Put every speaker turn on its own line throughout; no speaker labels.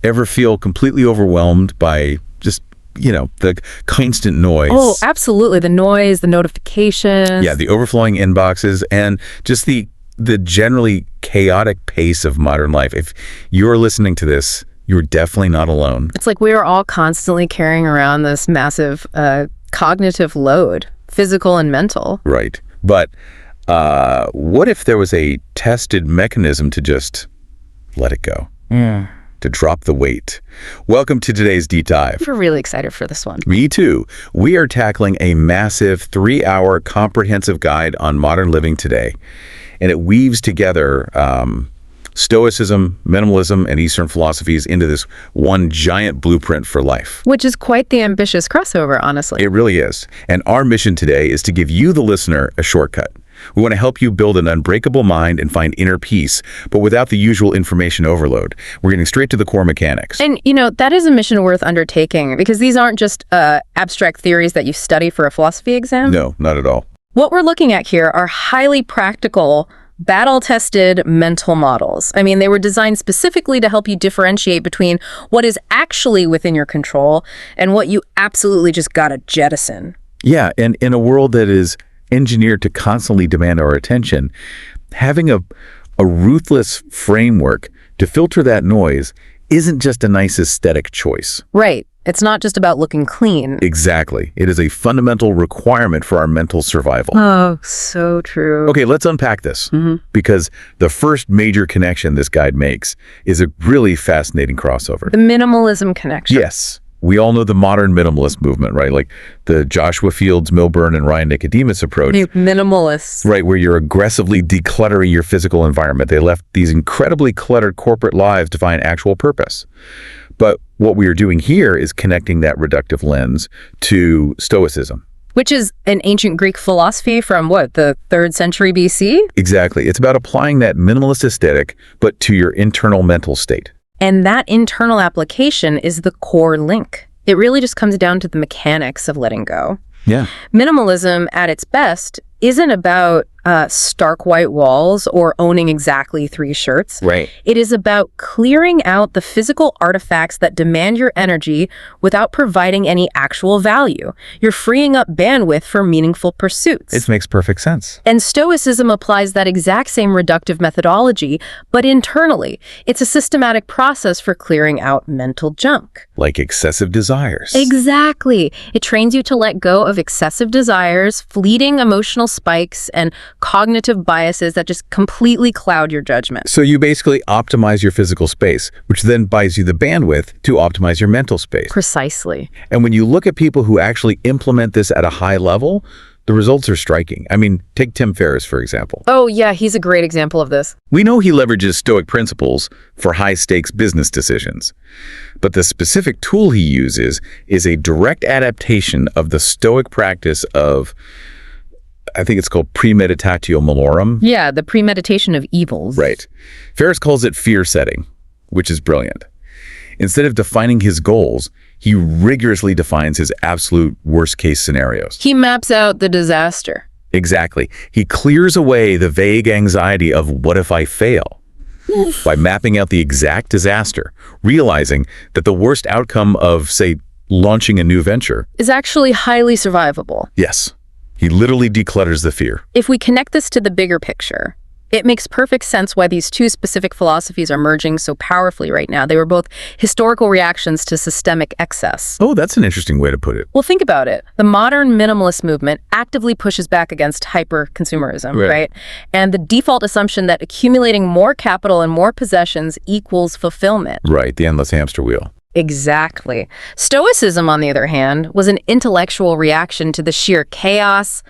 Ever feel completely overwhelmed by just, the constant noise?
Oh, absolutely. The noise, the notifications.
Yeah, the overflowing inboxes, and just the generally chaotic pace of modern life. If you're listening to this, you're definitely not alone.
It's like we are all constantly carrying around this massive cognitive load, physical and mental.
Right. But what if there was a tested mechanism to just let it go?
Yeah.
To drop the weight. Welcome to today's deep dive.
We're really excited for this one.
Me too. We are tackling a massive 3-hour comprehensive guide on modern living today. And it weaves together Stoicism, minimalism, and Eastern philosophies into this one giant blueprint for life.
Which is quite the ambitious crossover, honestly.
It really is. And our mission today is to give you, the listener, a shortcut. We want to help you build an unbreakable mind and find inner peace, but without the usual information overload. We're getting straight to the core mechanics.
And, that is a mission worth undertaking, because these aren't just abstract theories that you study for a philosophy exam.
No, not at all.
What we're looking at here are highly practical, battle-tested mental models. I mean, they were designed specifically to help you differentiate between what is actually within your control and what you absolutely just gotta jettison.
Yeah, and in a world that is engineered to constantly demand our attention, having a ruthless framework to filter that noise isn't just a nice aesthetic choice.
Right. It's not just about looking clean.
Exactly. It is a fundamental requirement for our mental survival.
Oh, so true.
Okay, let's unpack this, because the first major connection this guide makes is a really fascinating crossover.
The minimalism connection.
Yes. We all know the modern minimalist movement, right? Like the Joshua Fields, Milburn, and Ryan Nicodemus approach.
Minimalists.
Right, where you're aggressively decluttering your physical environment. They left these incredibly cluttered corporate lives to find actual purpose. But what we are doing here is connecting that reductive lens to Stoicism.
Which is an ancient Greek philosophy from, the 3rd century BC?
Exactly. It's about applying that minimalist aesthetic, but to your internal mental state.
And that internal application is the core link. It really just comes down to the mechanics of letting go.
Yeah.
Minimalism, at its best, isn't about stark white walls or owning exactly 3 shirts.
Right.
It is about clearing out the physical artifacts that demand your energy without providing any actual value. You're freeing up bandwidth for meaningful pursuits.
It makes perfect sense.
And Stoicism applies that exact same reductive methodology, but internally. It's a systematic process for clearing out mental junk.
Like excessive desires.
Exactly. It trains you to let go of excessive desires, fleeting emotional spikes, and cognitive biases that just completely cloud your judgment.
So you basically optimize your physical space, which then buys you the bandwidth to optimize your mental space.
Precisely.
And when you look at people who actually implement this at a high level, the results are striking. I mean, take Tim Ferriss, for example.
Oh, yeah, he's a great example of this.
We know he leverages Stoic principles for high-stakes business decisions. But the specific tool he uses is a direct adaptation of the Stoic practice of, I think it's called premeditatio malorum.
Yeah, the premeditation of evils.
Right. Ferriss calls it fear setting, which is brilliant. Instead of defining his goals, he rigorously defines his absolute worst-case scenarios.
He maps out the disaster.
Exactly. He clears away the vague anxiety of what if I fail by mapping out the exact disaster, realizing that the worst outcome of, say, launching a new venture
is actually highly survivable.
Yes. He literally declutters the fear.
If we connect this to the bigger picture, it makes perfect sense why these 2 specific philosophies are merging so powerfully right now. They were both historical reactions to systemic excess.
Oh, that's an interesting way to put it.
Well, think about it. The modern minimalist movement actively pushes back against hyper-consumerism, right? And the default assumption that accumulating more capital and more possessions equals fulfillment.
Right, the endless hamster wheel.
Exactly. Stoicism, on the other hand, was an intellectual reaction to the sheer chaos,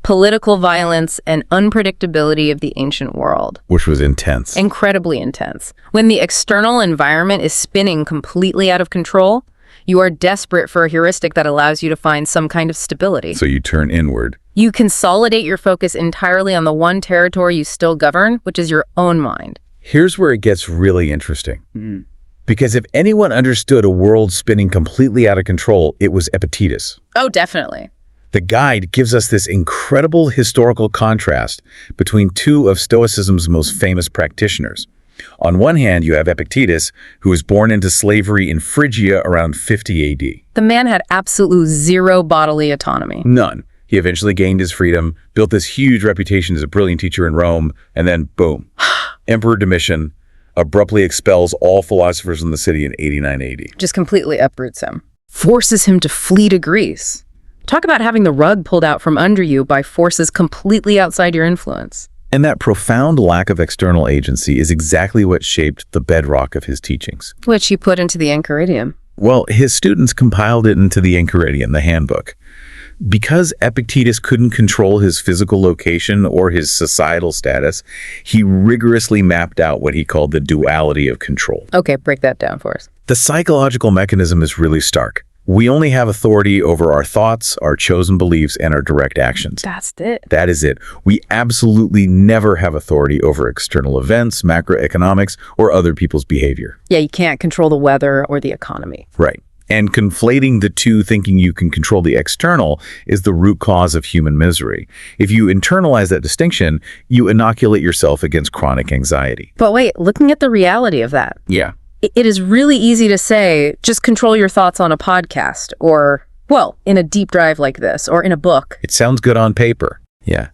political violence, and unpredictability of the ancient world.
Which was intense.
Incredibly intense. When the external environment is spinning completely out of control, you are desperate for a heuristic that allows you to find some kind of stability.
So you turn inward.
You consolidate your focus entirely on the one territory you still govern, which is your own mind.
Here's where it gets really interesting. Because if anyone understood a world spinning completely out of control, it was Epictetus.
Oh, definitely.
The guide gives us this incredible historical contrast between 2 of Stoicism's most famous practitioners, On one hand, you have Epictetus, who was born into slavery in Phrygia around 50 AD.
The man had absolute zero bodily autonomy.
None. He eventually gained his freedom, built this huge reputation as a brilliant teacher in Rome, and then, boom, Emperor Domitian abruptly expels all philosophers in the city in 89 AD.
Just completely uproots him. Forces him to flee to Greece. Talk about having the rug pulled out from under you by forces completely outside your influence.
And that profound lack of external agency is exactly what shaped the bedrock of his teachings.
Which he put into the Enchiridion.
Well, his students compiled it into the Enchiridion, the handbook. Because Epictetus couldn't control his physical location or his societal status, he rigorously mapped out what he called the duality of control.
Okay, break that down for us.
The psychological mechanism is really stark. We only have authority over our thoughts, our chosen beliefs, and our direct actions.
That's it.
That is it. We absolutely never have authority over external events, macroeconomics, or other people's behavior.
Yeah, you can't control the weather or the economy.
Right. And conflating the two, thinking you can control the external, is the root cause of human misery. If you internalize that distinction, you inoculate yourself against chronic anxiety.
But wait, looking at the reality of that.
Yeah.
It is really easy to say, just control your thoughts on a podcast or, well, in a deep drive like this or in a book.
It sounds good on paper. Yeah.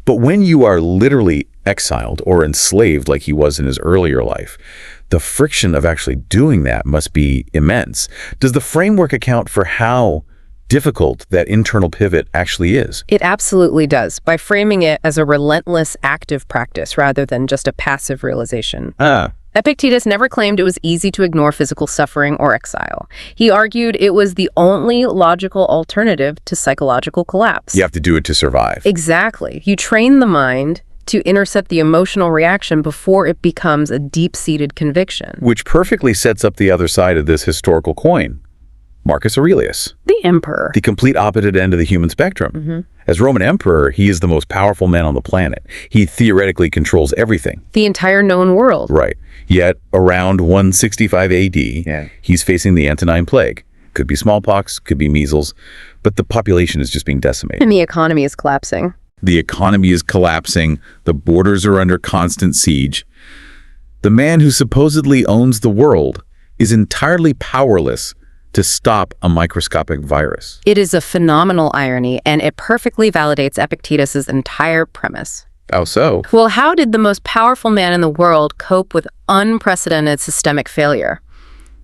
But when you are literally exiled or enslaved like he was in his earlier life, the friction of actually doing that must be immense. Does the framework account for how difficult that internal pivot actually is?
It absolutely does, by framing it as a relentless active practice rather than just a passive realization. Epictetus never claimed it was easy to ignore physical suffering or exile. He argued it was the only logical alternative to psychological collapse.
You have to do it to survive.
Exactly. You train the mind to intercept the emotional reaction before it becomes a deep-seated conviction.
Which perfectly sets up the other side of this historical coin. Marcus Aurelius,
The emperor.
the complete opposite end of the human spectrum. As Roman emperor, he is the most powerful man on the planet. He theoretically controls everything.
The entire known world.
Right. Yet, around 165 AD, he's facing the Antonine Plague. Could be smallpox, could be measles, but the population is just being decimated.
And the economy is collapsing.
The economy is collapsing. The borders are under constant siege. The man who supposedly owns the world is entirely powerless to stop a microscopic virus.
It is a phenomenal irony, and it perfectly validates Epictetus's entire premise.
How so?
Well, how did the most powerful man in the world cope with unprecedented systemic failure?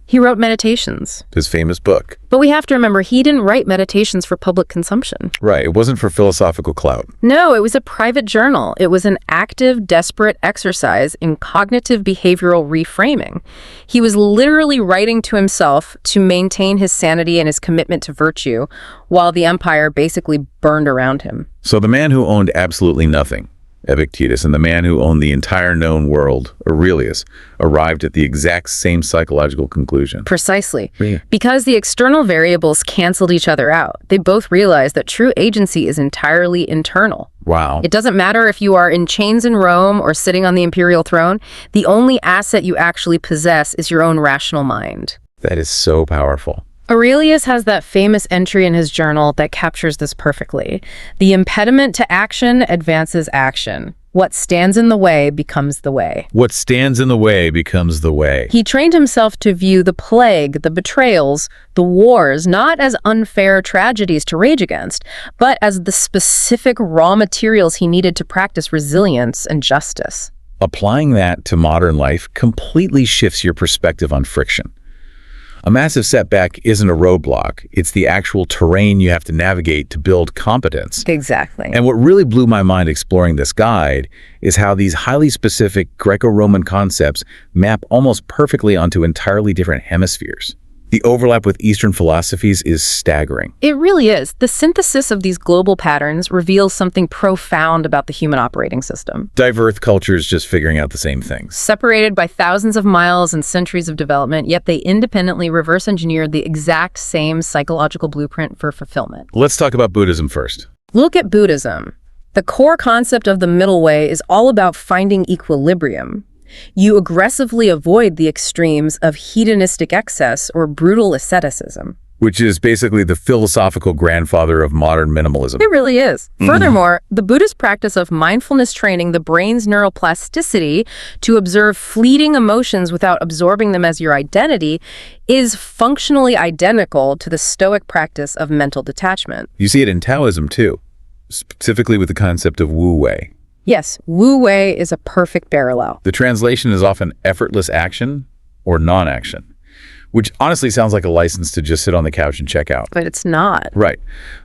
He wrote Meditations.
His famous book.
But we have to remember, he didn't write Meditations for public consumption.
Right. It wasn't for philosophical clout.
No, it was a private journal. It was an active, desperate exercise in cognitive behavioral reframing. He was literally writing to himself to maintain his sanity and his commitment to virtue, while the empire basically burned around him.
So the man who owned absolutely nothing, Epictetus, and the man who owned the entire known world, Aurelius, arrived at the exact same psychological conclusion.
Precisely.
Yeah.
Because the external variables canceled each other out, they both realized that true agency is entirely internal.
Wow.
It doesn't matter if you are in chains in Rome or sitting on the imperial throne. The only asset you actually possess is your own rational mind.
That is so powerful.
Aurelius has that famous entry in his journal that captures this perfectly. The impediment to action advances action. What stands in the way becomes the way.
What stands in the way becomes the way.
He trained himself to view the plague, the betrayals, the wars, not as unfair tragedies to rage against, but as the specific raw materials he needed to practice resilience and justice.
Applying that to modern life completely shifts your perspective on friction. A massive setback isn't a roadblock. It's the actual terrain you have to navigate to build competence.
Exactly.
And what really blew my mind exploring this guide is how these highly specific Greco-Roman concepts map almost perfectly onto entirely different hemispheres. The overlap with Eastern philosophies is staggering.
It really is. The synthesis of these global patterns reveals something profound about the human operating system.
Diverse cultures just figuring out the same things.
Separated by thousands of miles and centuries of development, yet they independently reverse engineered the exact same psychological blueprint for fulfillment.
Let's talk about Buddhism first.
Look at Buddhism. The core concept of the middle way is all about finding equilibrium. You aggressively avoid the extremes of hedonistic excess or brutal asceticism.
which is basically the philosophical grandfather of modern minimalism.
It really is. Furthermore, the Buddhist practice of mindfulness training the brain's neuroplasticity to observe fleeting emotions without absorbing them as your identity is functionally identical to the Stoic practice of mental detachment.
You see it in Taoism, too, specifically with the concept of Wu Wei.
Yes, Wu Wei is a perfect parallel.
The translation is often effortless action or non-action, which honestly sounds like a license to just sit on the couch and check out.
But it's not.
Right.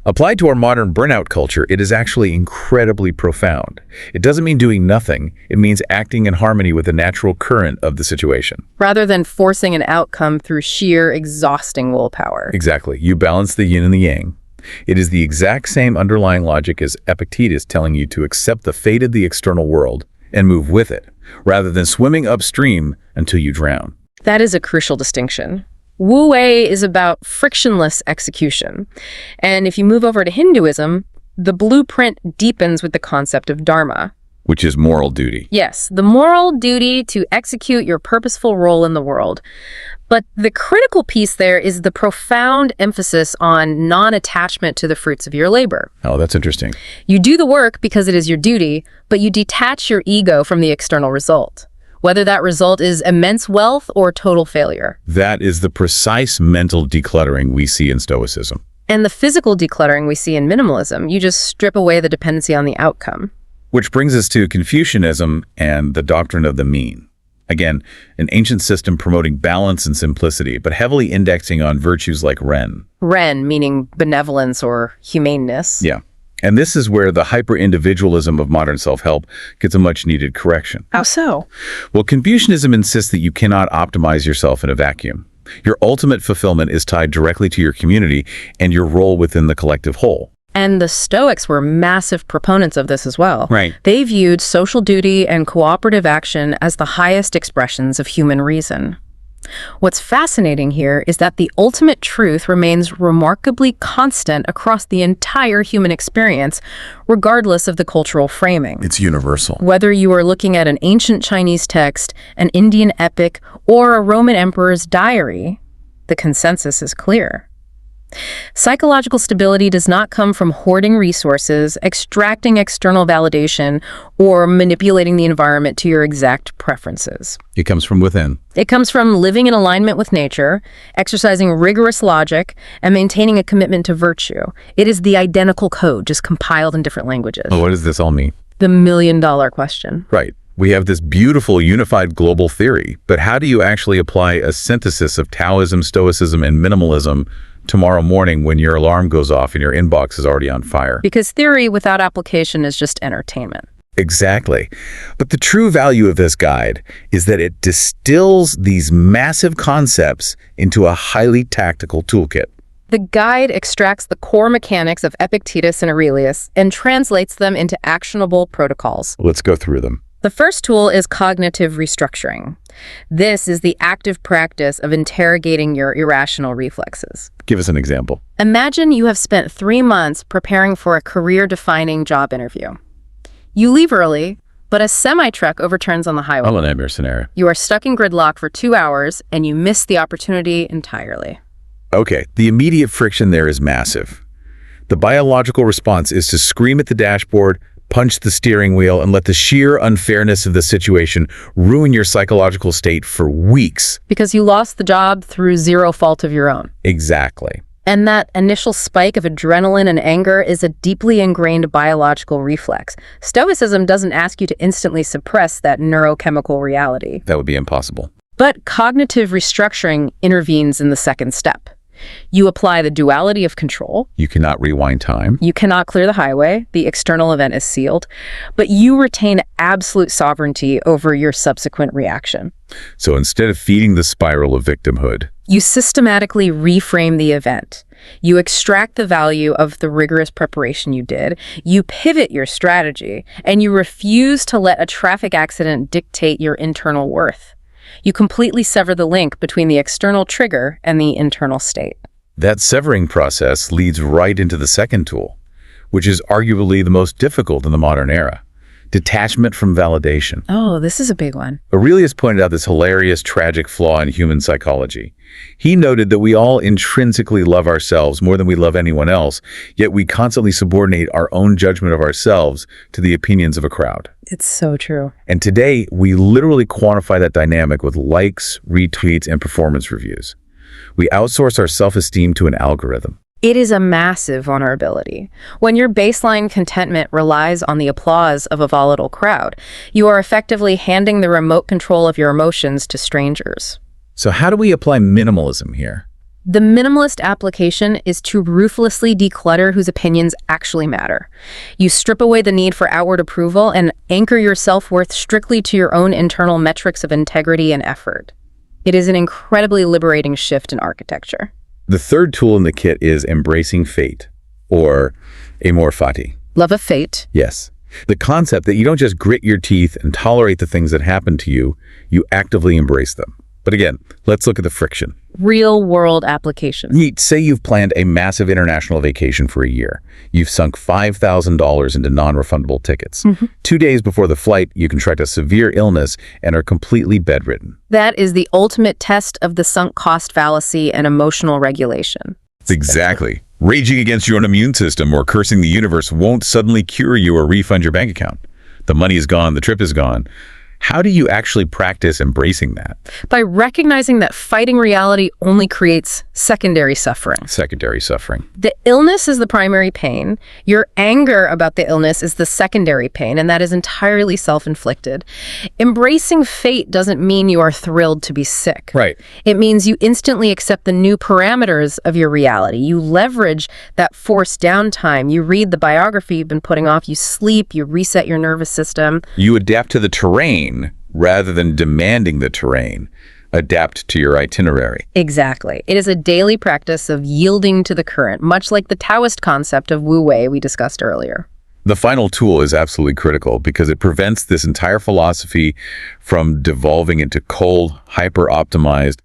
Applied to our modern burnout culture, it is actually incredibly profound. It doesn't mean doing nothing. It means acting in harmony with the natural current of the situation.
Rather than forcing an outcome through sheer exhausting willpower.
Exactly. You balance the yin and the yang. It is the exact same underlying logic as Epictetus telling you to accept the fate of the external world and move with it, rather than swimming upstream until you drown.
That is a crucial distinction. Wu Wei is about frictionless execution. And if you move over to Hinduism, the blueprint deepens with the concept of dharma.
Which is moral duty.
Yes, the moral duty to execute your purposeful role in the world. But the critical piece there is the profound emphasis on non-attachment to the fruits of your labor.
Oh, that's interesting.
You do the work because it is your duty, but you detach your ego from the external result, whether that result is immense wealth or total failure.
That is the precise mental decluttering we see in Stoicism.
And the physical decluttering we see in minimalism. You just strip away the dependency on the outcome.
Which brings us to Confucianism and the doctrine of the mean. Again, an ancient system promoting balance and simplicity, but heavily indexing on virtues like Ren.
Ren, meaning benevolence or humaneness.
Yeah. And this is where the hyper-individualism of modern self-help gets a much-needed correction.
How so?
Well, Confucianism insists that you cannot optimize yourself in a vacuum. Your ultimate fulfillment is tied directly to your community and your role within the collective whole.
And the Stoics were massive proponents of this as well.
Right.
They viewed social duty and cooperative action as the highest expressions of human reason. What's fascinating here is that the ultimate truth remains remarkably constant across the entire human experience, regardless of the cultural framing.
It's universal.
Whether you are looking at an ancient Chinese text, an Indian epic, or a Roman emperor's diary, the consensus is clear. Psychological stability does not come from hoarding resources, extracting external validation, or manipulating the environment to your exact preferences.
It comes from within.
It comes from living in alignment with nature, exercising rigorous logic, and maintaining a commitment to virtue. It is the identical code, just compiled in different languages.
Well, what does this all mean?
The million-dollar question.
Right. We have this beautiful unified global theory, but how do you actually apply a synthesis of Taoism, Stoicism, and minimalism tomorrow morning when your alarm goes off and your inbox is already on fire?
Because theory without application is just entertainment.
Exactly. But the true value of this guide is that it distills these massive concepts into a highly tactical toolkit.
The guide extracts the core mechanics of Epictetus and Aurelius and translates them into actionable protocols.
Let's go through them.
The first tool is cognitive restructuring. This is the active practice of interrogating your irrational reflexes.
Give us an example.
Imagine you have spent 3 months preparing for a career-defining job interview. You leave early, but a semi-truck overturns on the highway.
I'll name your scenario.
You are stuck in gridlock for 2 hours, and you miss the opportunity entirely.
Okay, the immediate friction there is massive. The biological response is to scream at the dashboard, punch the steering wheel, and let the sheer unfairness of the situation ruin your psychological state for weeks.
Because you lost the job through zero fault of your own.
Exactly.
And that initial spike of adrenaline and anger is a deeply ingrained biological reflex. Stoicism doesn't ask you to instantly suppress that neurochemical reality.
That would be impossible.
But cognitive restructuring intervenes in the second step. You apply the duality of control.
You cannot rewind time.
You cannot clear the highway. The external event is sealed. But you retain absolute sovereignty over your subsequent reaction.
So instead of feeding the spiral of victimhood,
you systematically reframe the event. You extract the value of the rigorous preparation you did. You pivot your strategy, and you refuse to let a traffic accident dictate your internal worth. You completely sever the link between the external trigger and the internal state.
that severing process leads right into the second tool, which is arguably the most difficult in the modern era, detachment from validation.
Oh, this is a big one.
Aurelius pointed out this hilarious, tragic flaw in human psychology. He noted that we all intrinsically love ourselves more than we love anyone else, yet we constantly subordinate our own judgment of ourselves to the opinions of a crowd.
It's so true.
And today, we literally quantify that dynamic with likes, retweets, and performance reviews. We outsource our self-esteem to an algorithm.
It is a massive vulnerability. When your baseline contentment relies on the applause of a volatile crowd, you are effectively handing the remote control of your emotions to strangers.
So how do we apply minimalism here?
The minimalist application is to ruthlessly declutter whose opinions actually matter. You strip away the need for outward approval and anchor your self-worth strictly to your own internal metrics of integrity and effort. It is an incredibly liberating shift in architecture.
The third tool in the kit is embracing fate, or amor fati.
Love of fate.
Yes. The concept that you don't just grit your teeth and tolerate the things that happen to you, you actively embrace them. But again, let's look at the friction.
Real-world application.
Say you've planned a massive international vacation for a year. You've sunk $5,000 into non-refundable tickets. 2 days before the flight, you contract a severe illness and are completely bedridden.
That is the ultimate test of the sunk cost fallacy and emotional regulation.
Exactly. Raging against your own immune system or cursing the universe won't suddenly cure you or refund your bank account. The money is gone, the trip is gone. How do you actually practice embracing that?
By recognizing that fighting reality only creates secondary suffering.
Secondary suffering.
The illness is the primary pain. Your anger about the illness is the secondary pain, and that is entirely self-inflicted. Embracing fate doesn't mean you are thrilled to be sick.
Right.
It means you instantly accept the new parameters of your reality. You leverage that forced downtime. You read the biography you've been putting off. You sleep. You reset your nervous system.
You adapt to the terrain rather than demanding the terrain. Adapt to your itinerary.
Exactly. It is a daily practice of yielding to the current, much like the Taoist concept of Wu Wei we discussed earlier.
The final tool is absolutely critical because it prevents this entire philosophy from devolving into cold, hyper-optimized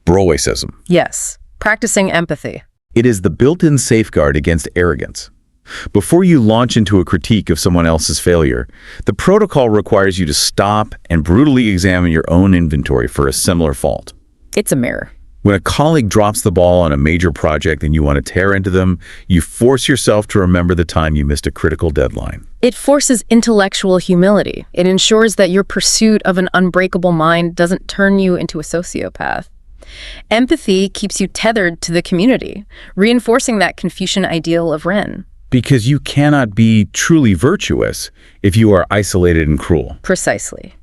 broicism.
Yes, practicing empathy.
It is the built-in safeguard against arrogance. Before you launch into a critique of someone else's failure, the protocol requires you to stop and brutally examine your own inventory for a similar fault.
It's a mirror.
When a colleague drops the ball on a major project and you want to tear into them, you force yourself to remember the time you missed a critical deadline.
It forces intellectual humility. It ensures that your pursuit of an unbreakable mind doesn't turn you into a sociopath. Empathy keeps you tethered to the community, reinforcing that Confucian ideal of Ren.
Because you cannot be truly virtuous if you are isolated and cruel.
Precisely.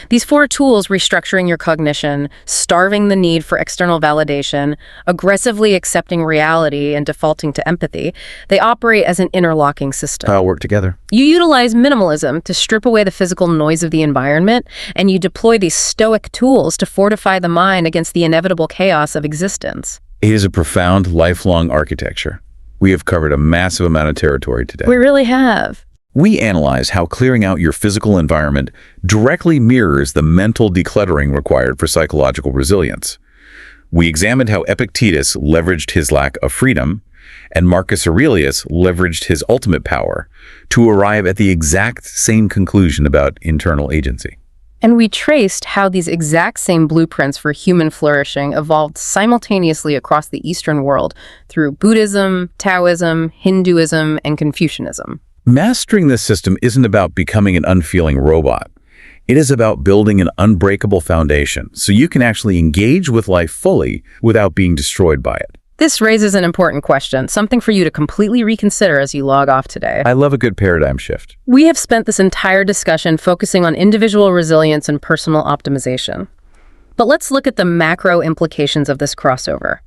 These 4 tools, restructuring your cognition, starving the need for external validation, aggressively accepting reality, and defaulting to empathy, they operate as an interlocking system.
How work together.
You utilize minimalism to strip away the physical noise of the environment, and you deploy these Stoic tools to fortify the mind against the inevitable chaos of existence.
It is a profound, lifelong architecture. We have covered a massive amount of territory today.
We really have.
We analyze how clearing out your physical environment directly mirrors the mental decluttering required for psychological resilience. We examined how Epictetus leveraged his lack of freedom, and Marcus Aurelius leveraged his ultimate power to arrive at the exact same conclusion about internal agency.
And we traced how these exact same blueprints for human flourishing evolved simultaneously across the Eastern world through Buddhism, Taoism, Hinduism, and Confucianism.
Mastering this system isn't about becoming an unfeeling robot. It is about building an unbreakable foundation so you can actually engage with life fully without being destroyed by it.
This raises an important question, something for you to completely reconsider as you log off today.
I love a good paradigm shift.
We have spent this entire discussion focusing on individual resilience and personal optimization. But let's look at the macro implications of this crossover.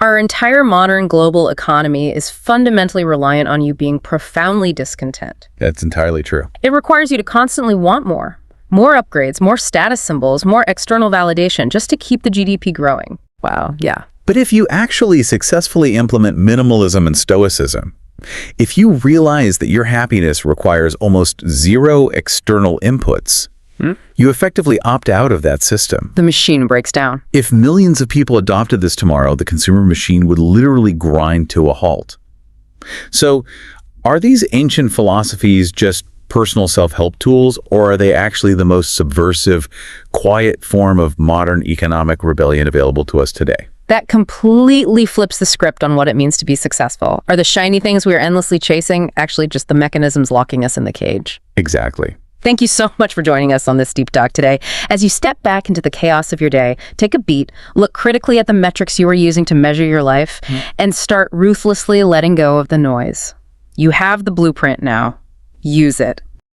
Our entire modern global economy is fundamentally reliant on you being profoundly discontent.
That's entirely true.
It requires you to constantly want more upgrades, more status symbols, more external validation just to keep the GDP growing. Wow, yeah.
But if you actually successfully implement minimalism and stoicism, if you realize that your happiness requires almost zero external inputs, you effectively opt out of that system.
The machine breaks down.
If millions of people adopted this tomorrow, the consumer machine would literally grind to a halt. So, are these ancient philosophies just personal self-help tools, or are they actually the most subversive, quiet form of modern economic rebellion available to us today?
That completely flips the script on what it means to be successful. Are the shiny things we are endlessly chasing actually just the mechanisms locking us in the cage?
Exactly.
Thank you so much for joining us on this deep talk today. As you step back into the chaos of your day, take a beat, look critically at the metrics you are using to measure your life, and start ruthlessly letting go of the noise. You have the blueprint now. Use it.